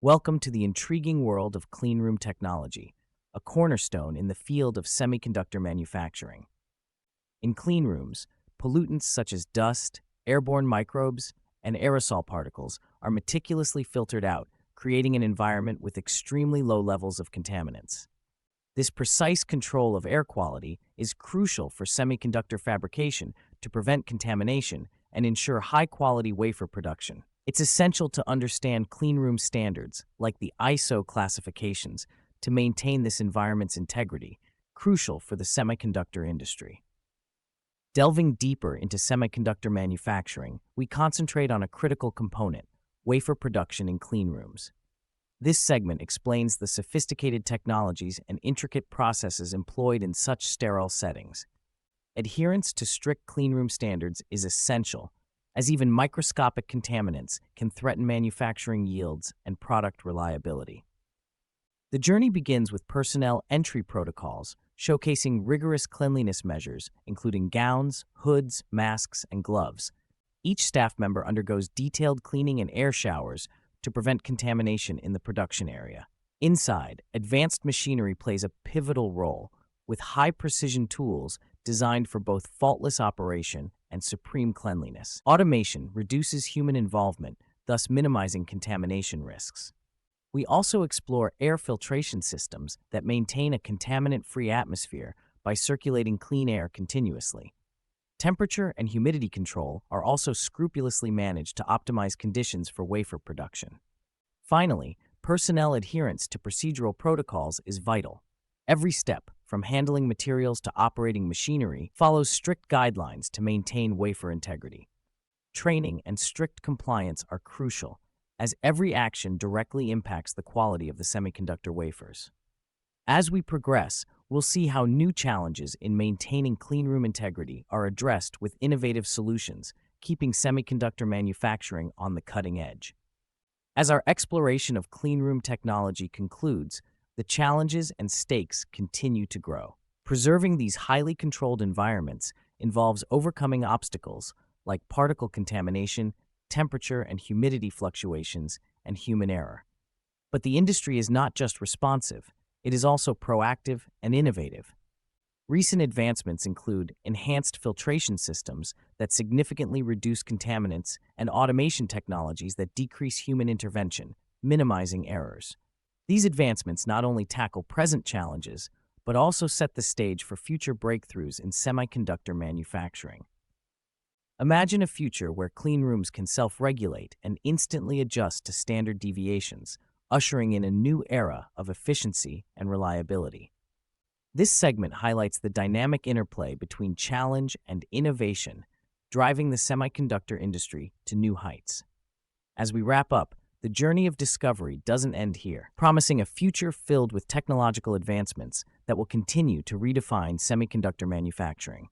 Welcome to the intriguing world of cleanroom technology, a cornerstone in the field of semiconductor manufacturing. In cleanrooms, pollutants such as dust, airborne microbes, and aerosol particles are meticulously filtered out, creating an environment with extremely low levels of contaminants. This precise control of air quality is crucial for semiconductor fabrication to prevent contamination and ensure high-quality wafer production. It's essential to understand cleanroom standards, like the ISO classifications, to maintain this environment's integrity, crucial for the semiconductor industry. Delving deeper into semiconductor manufacturing, we concentrate on a critical component: wafer production in cleanrooms. This segment explains the sophisticated technologies and intricate processes employed in such sterile settings. Adherence to strict cleanroom standards is essential, as even microscopic contaminants can threaten manufacturing yields and product reliability. The journey begins with personnel entry protocols, showcasing rigorous cleanliness measures, including gowns, hoods, masks, and gloves. Each staff member undergoes detailed cleaning and air showers to prevent contamination in the production area. Inside, advanced machinery plays a pivotal role, with high-precision tools designed for both faultless operation and supreme cleanliness. Automation reduces human involvement, thus minimizing contamination risks. We also explore air filtration systems that maintain a contaminant-free atmosphere by circulating clean air continuously. Temperature and humidity control are also scrupulously managed to optimize conditions for wafer production. Finally, personnel adherence to procedural protocols is vital. Every step, from handling materials to operating machinery, follows strict guidelines to maintain wafer integrity. Training and strict compliance are crucial, as every action directly impacts the quality of the semiconductor wafers. As we progress, we'll see how new challenges in maintaining cleanroom integrity are addressed with innovative solutions, keeping semiconductor manufacturing on the cutting edge. As our exploration of cleanroom technology concludes, the challenges and stakes continue to grow. Preserving these highly controlled environments involves overcoming obstacles like particle contamination, temperature and humidity fluctuations, and human error. But the industry is not just responsive, it is also proactive and innovative. Recent advancements include enhanced filtration systems that significantly reduce contaminants and automation technologies that decrease human intervention, minimizing errors. These advancements not only tackle present challenges, but also set the stage for future breakthroughs in semiconductor manufacturing. Imagine a future where cleanrooms can self-regulate and instantly adjust to standard deviations, ushering in a new era of efficiency and reliability. This segment highlights the dynamic interplay between challenge and innovation, driving the semiconductor industry to new heights. As we wrap up, the journey of discovery doesn't end here, promising a future filled with technological advancements that will continue to redefine semiconductor manufacturing.